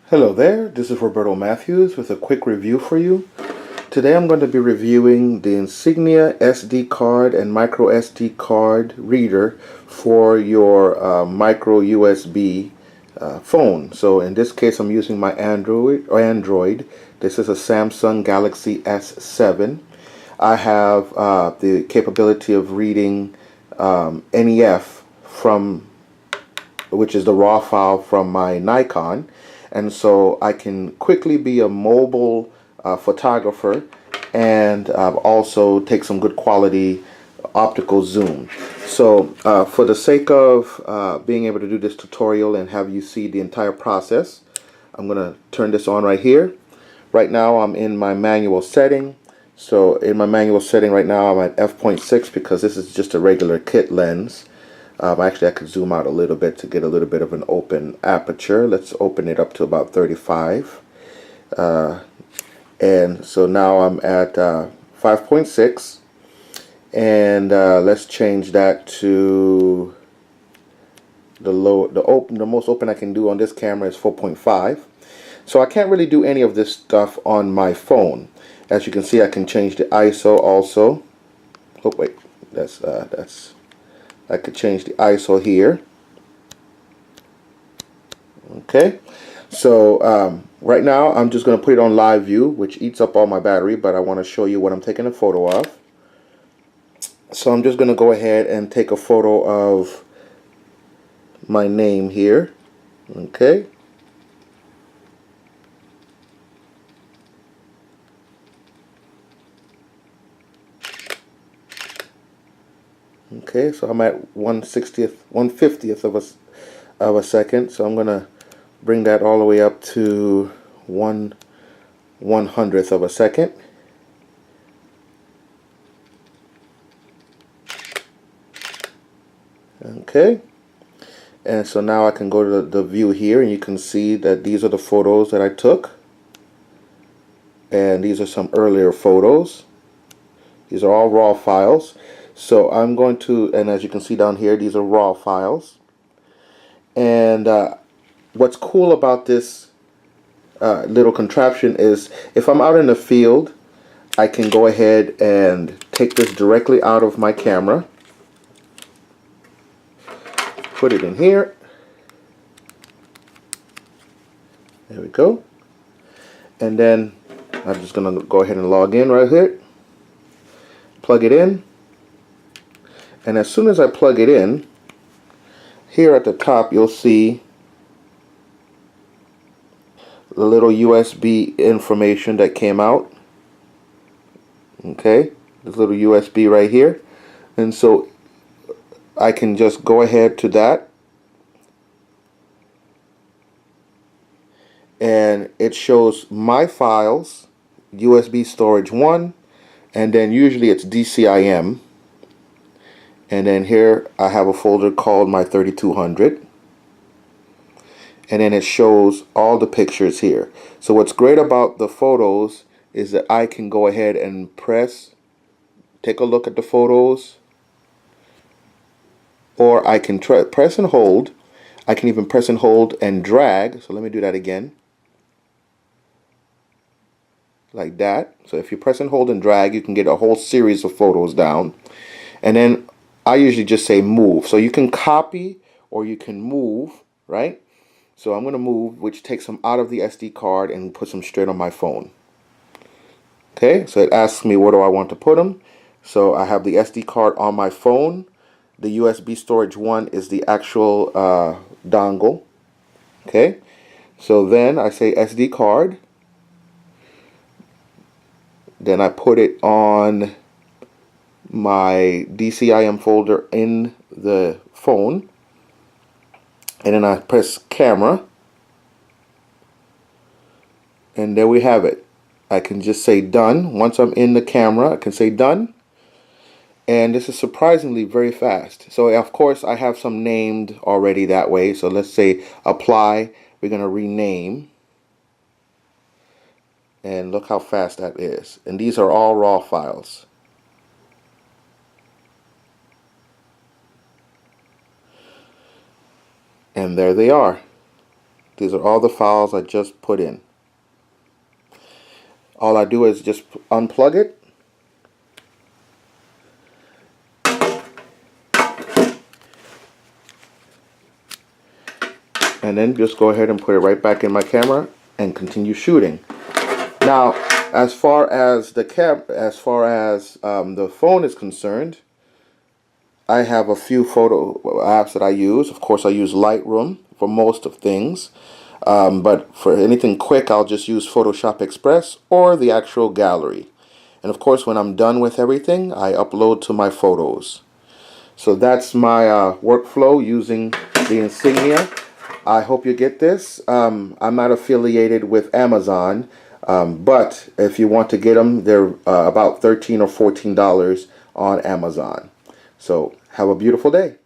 Hello there, this is Roberto Matthews with a quick review for you. Today I'm going to be reviewing the Insignia SD card and micro SD card reader for your micro USB phone. So in this case I'm using my Android. This is a Samsung Galaxy S7. I have the capability of reading NEF from which is the raw file from my Nikon, and so I can quickly be a mobile photographer and also take some good quality optical zoom. So for the sake of being able to do this tutorial and have you see the entire process, I'm going to turn this on right here. Right now I'm in my manual setting. So in my manual setting right now I'm at f.6 because this is just a regular kit lens. Actually, I could zoom out a little bit to get a little bit of an open aperture. Let's open it up to about 35. And so now I'm at 5.6. And let's change that to the most open I can do on this camera is 4.5. So I can't really do any of this stuff on my phone. As you can see, I can change the ISO also. Oh wait, that's I could change the ISO here. Okay, so right now I'm just going to put it on live view, which eats up all my battery, but I want to show you what I'm taking a photo of. So I'm just going to go ahead and take a photo of my name here. Okay. Okay, so I'm at 1/50th of a second. So I'm going to bring that all the way up to 1/100th of a second. Okay, and so now I can go to the view here, and you can see that these are the photos that I took, and these are some earlier photos. These are all raw files. So I'm going to, and as you can see down here, these are raw files. And what's cool about this little contraption is if I'm out in the field, I can go ahead and take this directly out of my camera, put it in here. There we go. And then I'm just going to go ahead and log in right here, plug it in. And as soon as I plug it in, here at the top you'll see the little USB information that came out. Okay, this little USB right here. And so I can just go ahead to that, and it shows my files, USB storage 1, and then usually it's DCIM. And then here I have a folder called my 3200, and then it shows all the pictures here. So what's great about the photos is that I can go ahead and take a look at the photos, or I can press and hold. I can even press and hold and drag. So let me do that again, like that. So if you press and hold and drag, you can get a whole series of photos down. And then I usually just say move. So you can copy or you can move, right? So I'm going to move, which takes them out of the SD card and puts them straight on my phone. Okay, so it asks me where do I want to put them. So I have the SD card on my phone. The USB storage 1 is the actual dongle. Okay, so then I say SD card. Then I put it on my DCIM folder in the phone, and then I press camera, and there we have it. I can just say done. Once I'm in the camera, I can say done, and this is surprisingly very fast. So of course I have some named already that way. So let's say apply. We're going to rename, and look how fast that is. And these are all raw files. And there they are. These are all the files I just put in. All I do is just unplug it. And then just go ahead and put it right back in my camera and continue shooting. Now, as far as the phone is concerned, I have a few photo apps that I use. Of course, I use Lightroom for most of things. But for anything quick, I'll just use Photoshop Express or the actual gallery. And of course, when I'm done with everything, I upload to my photos. So that's my workflow using the Insignia. I hope you get this. I'm not affiliated with Amazon, but if you want to get them, they're about $13 or $14 on Amazon. So have a beautiful day.